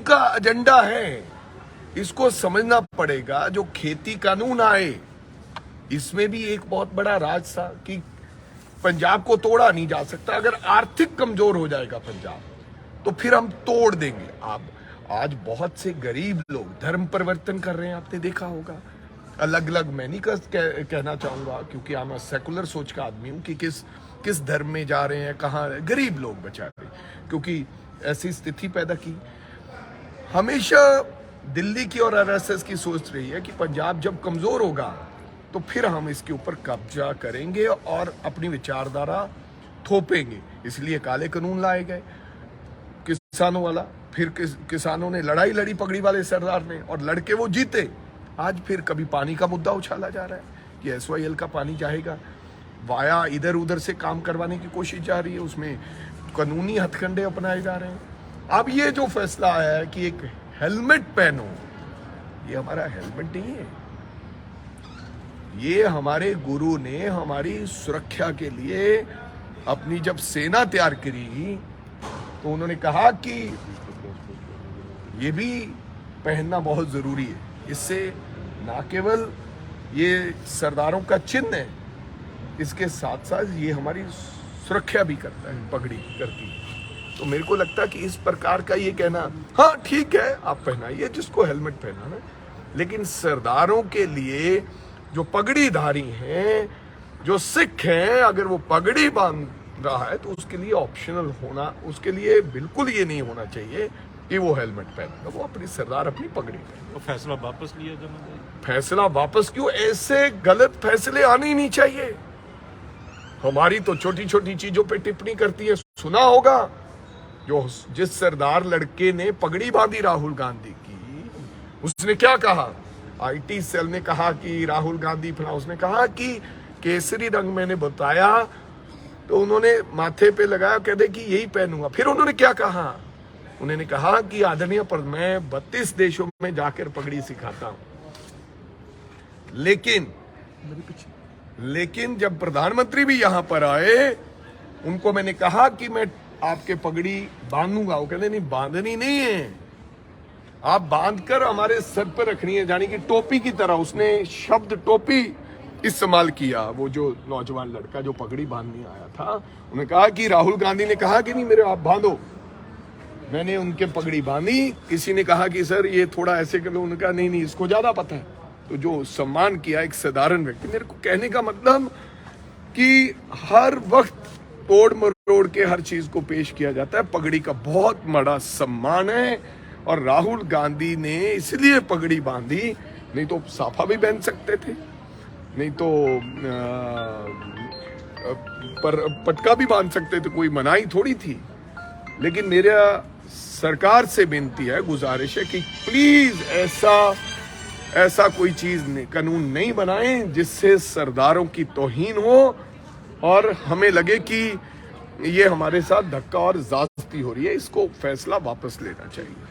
उनका एजेंडा है। इसको समझना पड़ेगा। जो खेती कानून आए, इसमें भी एक बहुत बड़ा राज था कि पंजाब को तोड़ा नहीं जा सकता। अगर आर्थिक कमजोर हो जाएगा पंजाब तो फिर हम तोड़ देंगे। आप आज बहुत से गरीब लोग धर्म परिवर्तन कर रहे हैं, आपने देखा होगा। अलग अलग मैं नहीं कहना चाहूंगा, क्योंकि मैं सेकुलर सोच का आदमी हूं कि किस धर्म में जा रहे हैं, कहाँ गरीब लोग बेचारे, क्योंकि ऐसी स्थिति पैदा की। हमेशा दिल्ली की और आरएसएस की सोच रही है कि पंजाब जब कमजोर होगा तो फिर हम इसके ऊपर कब्जा करेंगे और अपनी विचारधारा थोपेंगे। इसलिए काले कानून लाए गए किसानों वाला। फिर किसानों ने लड़ाई लड़ी पगड़ी वाले सरदार ने, और लड़के वो जीते। आज फिर कभी पानी का मुद्दा उछाला जा रहा है कि एसवाईएल का पानी जाएगा, वाया इधर उधर से काम करवाने की कोशिश जा रही है, उसमें कानूनी हथकंडे अपनाए जा रहे हैं। अब ये जो फैसला आया है कि एक हेलमेट पहनो, ये हमारा हेलमेट नहीं है। ये हमारे गुरु ने हमारी सुरक्षा के लिए अपनी जब सेना तैयार करी तो उन्होंने कहा कि ये भी पहनना बहुत जरूरी है। इससे ना केवल ये सरदारों का चिन्ह है, इसके साथ साथ ये हमारी सुरक्षा भी करता है, पगड़ी करती है। तो मेरे को लगता है कि इस प्रकार का ये कहना, हाँ ठीक है आप पहनाइए जिसको हेलमेट पहनाना, लेकिन सरदारों के लिए जो पगड़ीधारी हैं, जो सिख हैं, अगर वो पगड़ी बांध रहा है तो उसके लिए ऑप्शनल होना, उसके लिए बिल्कुल ये नहीं होना चाहिए कि वो हेलमेट पहने, वो अपनी सरदार अपनी पगड़ी पहने। तो फैसला वापस लिया जाना, फैसला वापस क्यों? ऐसे गलत फैसले आने ही नहीं चाहिए। हमारी तो छोटी छोटी चीजों पे टिप्पणी करती है। सुना होगा जो जिस सरदार लड़के ने पगड़ी बांधी राहुल गांधी की, उसने क्या कहा? आईटी सेल ने कहा कि राहुल गांधी फला, उसने कहा कि केसरी रंग मैंने बताया तो उन्होंने माथे पे लगाया, कहते कि यही पहनूंगा। फिर उन्होंने क्या कहा? उन्होंने कहा कि आदरणीय पर मैं 32 देशों में जाकर पगड़ी सिखाता हूं। लेकिन जब प्रधानमंत्री भी यहां पर आए, उनको मैंने कहा कि मैं आपके पगड़ी बांधूंगा। वो कहते नहीं, बांधनी नहीं है, आप बांधकर हमारे सर पर रखनी है, यानी कि टोपी की तरह। उसने शब्द टोपी इस्तेमाल किया। वो जो नौजवान लड़का जो पगड़ी बांधने आया था, उन्होंने कहा कि राहुल गांधी ने कहा कि नहीं मेरे आप बांधो। मैंने उनके पगड़ी बांधी। किसी ने कहा कि सर ये थोड़ा ऐसे कर लो, उन्होंने कहा नहीं इसको ज्यादा पता है। तो जो सम्मान किया एक साधारण व्यक्ति। मेरे को कहने का मतलब कि हर वक्त तोड़ मरोड़ के हर चीज को पेश किया जाता है। पगड़ी का बहुत बड़ा सम्मान है और राहुल गांधी ने इसलिए पगड़ी बांधी, नहीं तो साफा भी पहन सकते थे, नहीं तो पर पटका भी बांध सकते थे, कोई मनाही थोड़ी थी। लेकिन मेरा सरकार से विनती है, गुजारिश है कि प्लीज ऐसा कोई चीज कानून नहीं बनाएं जिससे सरदारों की तौहीन हो और हमें लगे कि ये हमारे साथ धक्का और ज्यादती हो रही है। इसको फैसला वापस लेना चाहिए।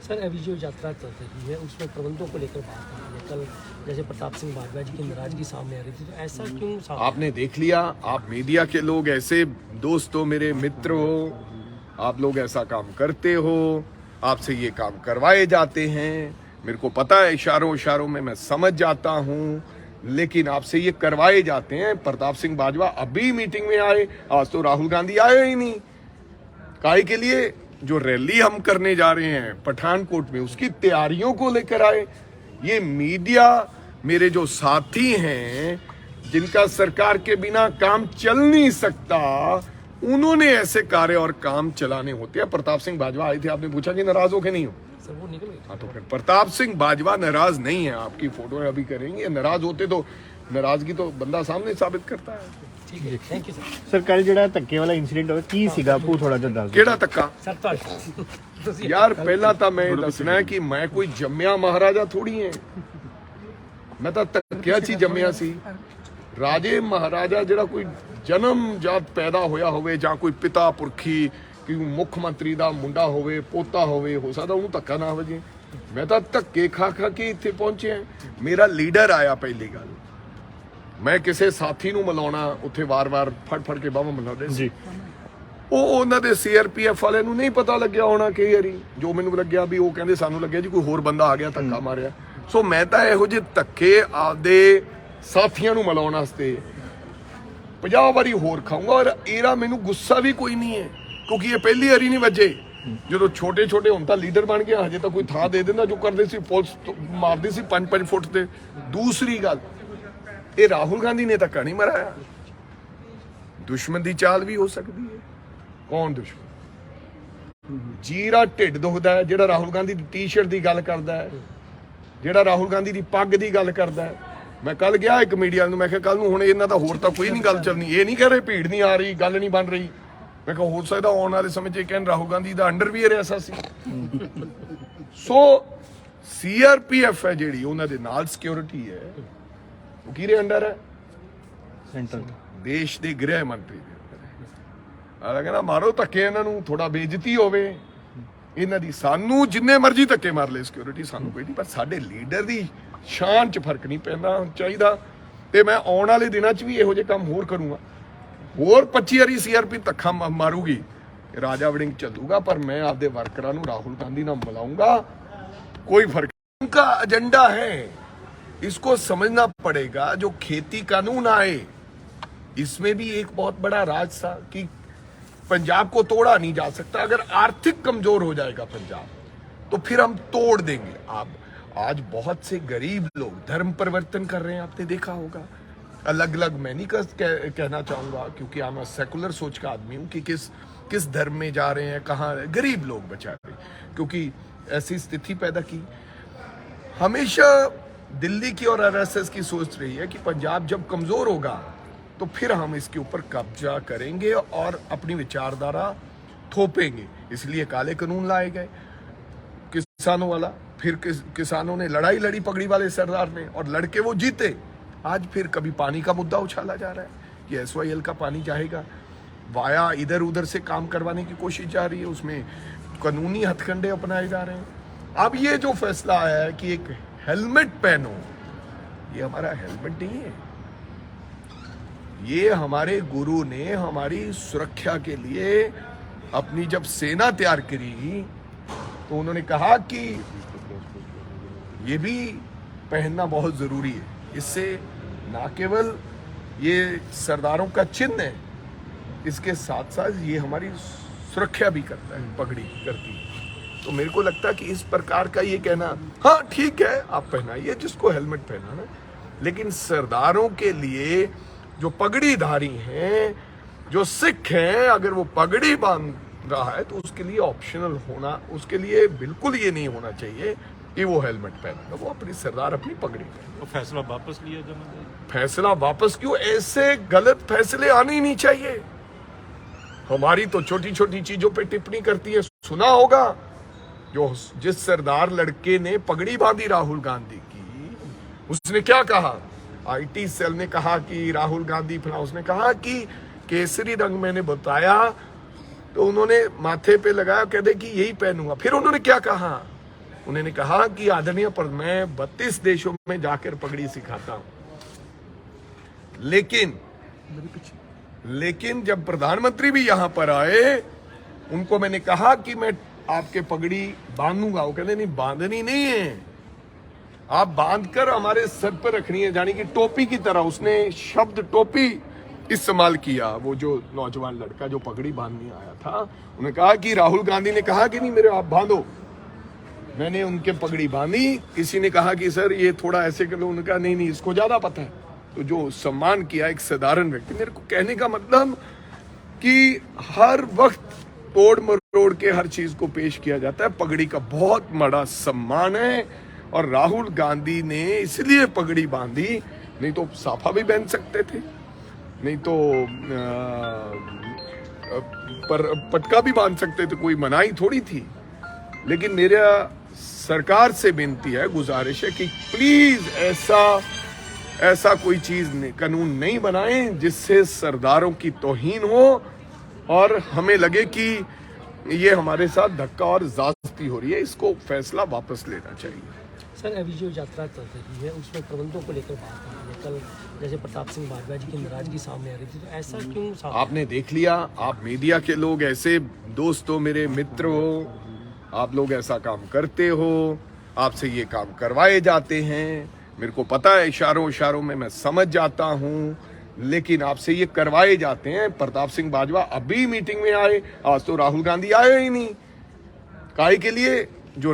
सर, अभी जो यात्रा चल रही है उसमें प्रबंधों को लेकर बात हो रही है। कल जैसे प्रताप सिंह बाजवा जी की नाराजगी सामने आ रही थी, तो ऐसा क्यों? आपने देख लिया, आप मीडिया के लोग ऐसे दोस्त हो, मेरे मित्र हो, आप लोग ऐसा काम करते हो, आपसे ये काम करवाए जाते हैं। मेरे को पता है, इशारों में मैं समझ जाता हूँ, लेकिन आपसे ये करवाए जाते हैं। प्रताप सिंह बाजवा अभी मीटिंग में आए, आज तो राहुल गांधी आए ही नहीं। काहे के लिए? जो रैली हम करने जा रहे हैं पठानकोट में, उसकी तैयारियों को लेकर आए। ये मीडिया, मेरे जो साथी हैं जिनका सरकार के बिना काम चल नहीं सकता, उन्होंने ऐसे कार्य और काम चलाने होते हैं। प्रताप सिंह बाजवा आए थे, आपने पूछा कि नाराज हो के नहीं हो? सर वो निकल गए। हाँ, तो फिर प्रताप सिंह बाजवा नाराज नहीं है। आपकी फोटो अभी करेंगे, नाराज होते तो नाराजगी तो बंदा सामने साबित करता है। ठीक है, थैंक यू सर। सर, कल ਜਿਹੜਾ ਧੱਕੇ ਵਾਲਾ ਇਨਸੀਡੈਂਟ ਹੋਇਆ ਕੀ ਸੀਗਾ, ਆਪੂ ਥੋੜਾ ਜਿਹਾ ਦੱਸ ਦਿਓ। ਕਿਹੜਾ ਧੱਕਾ? सर यार पहला तो मैं दसना है कि मैं कोई जम्मिया महाराजा थोड़ी है। मैं तो धक्किया ची जम्मिया सी। राजे महाराजा जरा कोई जन्म जात पैदा होया होवे, ਜਾਂ कोई पिता पुरखी कि मुख मंत्री ਦਾ ਮੁੰਡਾ ਹੋਵੇ, ਪੋਤਾ ਹੋਵੇ, ਹੋ ਸਕਦਾ ਉਹਨੂੰ ਧੱਕਾ ਨਾ ਵਜੇ। मैं तो धक्के खा के ਇੱਥੇ ਪਹੁੰਚੇ ਹਾਂ। मेरा लीडर आया, पहली गल मैं किसी साथी ਨੂੰ ਮਿਲਾਉਣਾ, ਉੱਥੇ ਵਾਰ-ਵਾਰ ਫੜ ਕੇ ਬਾਹਾਂ ਮਿਲਾਉਂਦੇ ਸੀ। ਉਹ ਉਹਨਾਂ ਦੇ ਸੀਆਰਪੀਐਫ ਵਾਲਿਆਂ ਨੂੰ ਨਹੀਂ ਪਤਾ ਲੱਗਿਆ ਹੋਣਾ ਕਈ ਵਾਰੀ, ਜੋ ਮੈਨੂੰ ਲੱਗਿਆ ਵੀ ਉਹ ਕਹਿੰਦੇ ਸਾਨੂੰ ਲੱਗਿਆ ਜੀ ਕੋਈ ਹੋਰ ਬੰਦਾ ਆ ਗਿਆ ਧੱਕਾ ਮਾਰਿਆ। ਸੋ ਮੈਂ ਤਾਂ ਇਹੋ ਜਿਹੇ ਧੱਕੇ ਆਪਦੇ ਸਾਥੀਆਂ ਨੂੰ ਮਿਲਾਉਣ ਵਾਸਤੇ 50 ਵਾਰੀ ਹੋਰ ਖਾਊਂਗਾ। ਔਰ ਇਹਦਾ ਮੈਨੂੰ ਗੁੱਸਾ ਵੀ ਕੋਈ ਨਹੀਂ ਹੈ, ਕਿਉਂਕਿ ਇਹ ਪਹਿਲੀ ਵਾਰੀ ਨਹੀਂ ਵੱਜੇ। ਜਦੋਂ ਛੋਟੇ ਛੋਟੇ ਹੁਣ ਤਾਂ ਲੀਡਰ ਬਣ ਗਏ, ਹਜੇ ਤਾਂ ਕੋਈ ਥਾਂ ਦੇ ਦਿੰਦਾ। ਜੋ ਕਰਦੇ ਸੀ ਪੁਲਿਸ ਮਾਰਦੀ ਸੀ 5-5 ਫੁੱਟ ਤੇ। ਦੂਸਰੀ ਗੱਲ, ਇਹ ਰਾਹੁਲ ਗਾਂਧੀ ਨੇ ਧੱਕਾ ਨਹੀਂ ਮਰਾਇਆ। ਦੁਸ਼ਮਣ ਦੀ ਚਾਲ ਵੀ ਹੋ ਸਕਦੀ ਹੈ। ਕੌਣ ਦੁਸ਼ਮਣ? ਜੀਰਾ ਢਿੱਡ ਦੁਖਦਾ ਹੈ ਜਿਹੜਾ ਰਾਹੁਲ ਗਾਂਧੀ ਦੀ ਟੀ-ਸ਼ਰਟ ਦੀ ਗੱਲ ਕਰਦਾ ਹੈ, ਜਿਹੜਾ ਰਾਹੁਲ ਗਾਂਧੀ ਦੀ ਪੱਗ ਦੀ ਗੱਲ ਕਰਦਾ ਹੈ। ਮੈਂ ਕੱਲ ਗਿਆ ਇੱਕ ਮੀਡੀਆ ਨੂੰ, ਮੈਂ ਕਿਹਾ ਕੱਲ ਨੂੰ ਹੁਣ ਇਹਨਾਂ ਦਾ ਹੋਰ ਤਾਂ ਕੋਈ ਨਹੀਂ ਗੱਲ ਚੱਲਣੀ। ਇਹ ਨਹੀਂ ਕਹਿ ਰਹੇ ਭੀੜ ਨਹੀਂ ਆ ਰਹੀ, ਗੱਲ ਨਹੀਂ ਬਣ ਰਹੀ। ਮੈਂ ਕਿਹਾ ਹੋ ਸਕਦਾ ਆਉਣ ਵਾਲੇ ਸਮੇਂ 'ਚ ਕਹਿਣ ਰਾਹੁਲ ਗਾਂਧੀ ਦਾ ਅੰਡਰਵੀਅਰ ਐਸਾ ਸੀ। ਸੋ ਸੀਆਰਪੀਐਫ ਹੈ ਜਿਹੜੀ, ਉਹਨਾਂ ਦੇ ਨਾਲ ਸਿਕਿਉਰਿਟੀ ਹੈ, ਉਹ ਕਿਹਦੇ ਅੰਡਰ ਹੈ? सेंट्रल ਦੇਸ਼ ਦੇ ਗ੍ਰਹਿ ਮੰਤਰੀ ਦੇ ਅੰਡਰ ਹੈ। ਆਹ ਕਹਿੰਦਾ ਮਾਰੋ ਧੱਕੇ ਇਹਨਾਂ ਨੂੰ, ਥੋੜਾ ਬੇਇੱਜ਼ਤੀ ਹੋਵੇ ਇਹਨਾਂ ਦੀ। ਸਾਨੂੰ ਜਿੰਨੇ ਮਰਜ਼ੀ ਧੱਕੇ ਮਾਰ ਲੈ ਸਿਕਿਉਰਿਟੀ, ਸਾਨੂੰ ਕੋਈ ਨਹੀਂ, ਪਰ ਸਾਡੇ ਲੀਡਰ ਦੀ ਸ਼ਾਨ 'ਚ ਫਰਕ ਨਹੀਂ ਪੈਂਦਾ ਚਾਹੀਦਾ। ਤੇ ਮੈਂ ਆਉਣ ਵਾਲੇ ਦਿਨਾਂ 'ਚ ਵੀ ਇਹੋ ਜਿਹੇ ਕੰਮ ਹੋਰ ਕਰੂੰਗਾ। ਹੋਰ 25 ਵਾਰੀ ਸੀਆਰਪੀ ਧੱਕਾ ਮਾਰੂਗੀ, ਰਾਜਾ ਵੜਿੰਗ ਚੱਲੂਗਾ, ਪਰ ਮੈਂ ਆਪਦੇ ਵਰਕਰਾਂ ਨੂੰ ਰਾਹੁਲ गांधी ਨਾਲ ਮਿਲਾऊंगा। कोई फर्क नहीं। उनका एजेंडा है, इसको समझना पड़ेगा। जो खेती कानून आए, इसमें भी एक बहुत बड़ा राज था कि पंजाब को तोड़ा नहीं जा सकता। अगर आर्थिक कमजोर हो जाएगा पंजाब तो फिर हम तोड़ देंगे। आप आज बहुत से गरीब लोग धर्म परिवर्तन कर रहे हैं, आपने देखा होगा। अलग अलग मैं नहीं कहना चाहूंगा, क्योंकि मैं सेकुलर सोच का आदमी हूं कि किस धर्म में जा रहे हैं, कहाँ गरीब लोग बेचारे, क्योंकि ऐसी स्थिति पैदा की। हमेशा दिल्ली की और आरएसएस की सोच रही है कि पंजाब जब कमजोर होगा तो फिर हम इसके ऊपर कब्जा करेंगे और अपनी विचारधारा थोपेंगे। इसलिए काले कानून लाए गए किसानों वाला। फिर किसानों ने लड़ाई लड़ी पगड़ी वाले सरदार ने, और लड़के वो जीते। आज फिर कभी पानी का मुद्दा उछाला जा रहा है कि एसवाईएल का पानी जाएगा वाया, इधर उधर से काम करवाने की कोशिश जा रही है, उसमें कानूनी हथकंडे अपनाए जा रहे हैं। अब ये जो फैसला आया है कि एक हेलमेट पहनो, ये हमारा हेलमेट नहीं है, ये हमारे गुरु ने हमारी सुरक्षा के लिए अपनी जब सेना तैयार करी तो उन्होंने कहा कि ये भी पहनना बहुत जरूरी है। इससे ना केवल ये सरदारों का चिन्ह है, इसके साथ साथ ये हमारी सुरक्षा भी करता है, पगड़ी करती है। तो मेरे को लगता है कि इस प्रकार का ये कहना, हाँ ठीक है आप पहनाइए जिसको हेलमेट पहनाना, लेकिन सरदारों के लिए जो पगड़ीधारी हैं, जो सिख हैं, अगर वो पगड़ी बांध रहा है तो उसके लिए ऑप्शनल होना, उसके लिए बिल्कुल ये नहीं होना चाहिए कि वो हेलमेट पहनेगा, वो अपनी सरदार अपनी पगड़ी पहने। तो फैसला वापस लिया जाना चाहिए। फैसला वापस क्यों? ऐसे गलत फैसले आने ही नहीं चाहिए। हमारी तो छोटी छोटी चीजों पे टिप्पणी करती है। सुना होगा जो जिस सरदार लड़के ने पगड़ी बांधी राहुल गांधी की, उसने क्या कहा? आईटी सेल ने कहा कि राहुल गांधी फला, उसने कहा कि केसरी रंग मैंने बताया तो उन्होंने माथे पे लगाया, कहते कि यही पहनूंगा। फिर उन्होंने क्या कहा? उन्होंने कहा कि आदरणीय पर मैं 32 देशों में जाकर पगड़ी सिखाता हूं। लेकिन जब प्रधानमंत्री भी यहां पर आए, उनको मैंने कहा कि मैं आपके पगड़ी बांधूंगा। वो कहते नहीं, बांधनी नहीं है, आप बांधकर हमारे सर पर रखनी है, यानी कि टोपी की तरह। उसने शब्द टोपी इस्तेमाल किया। वो जो नौजवान लड़का जो पगड़ी बांधने आया था, उन्होंने कहा कि राहुल गांधी ने कहा कि नहीं मेरे आप बांधो। मैंने उनके पगड़ी बांधी। किसी ने कहा कि सर ये थोड़ा ऐसे कर लो, उन्होंने कहा नहीं नहीं इसको ज्यादा पता है। तो जो सम्मान किया एक साधारण व्यक्ति, मेरे को कहने का मतलब कि हर वक्त तोड़ मरोड़ के हर चीज को पेश किया जाता है। पगड़ी का बहुत बड़ा सम्मान है, और राहुल गांधी ने इसलिए पगड़ी बांधी, नहीं तो साफा भी पहन सकते थे, नहीं तो पर पटका भी बांध सकते थे, कोई मनाही थोड़ी थी। लेकिन मेरा सरकार से विनती है, गुजारिश है कि प्लीज ऐसा कोई चीज कानून नहीं बनाएं जिससे सरदारों की तौहीन हो और हमें लगे कि ये हमारे साथ धक्का और ज्यादती हो रही है। इसको फैसला वापस लेना चाहिए। सर अभी जो यात्रा चल रही है उसमें प्रबंधों को लेकर बात हो रही है। कल जैसे प्रताप सिंह बाजवा जी की नाराजगी सामने आ रही थी, तो ऐसा क्यों सामने? आपने देख लिया, आप मीडिया के लोग ऐसे दोस्त हो, मेरे मित्र हो, आप लोग ऐसा काम करते हो, आपसे ये काम करवाए जाते हैं, मेरे को पता है, इशारों में मैं समझ जाता हूँ, लेकिन आपसे ये करवाए जाते हैं। प्रताप सिंह बाजवा अभी मीटिंग में आए, आज तो राहुल गांधी आए ही नहीं, काहे के लिए? जो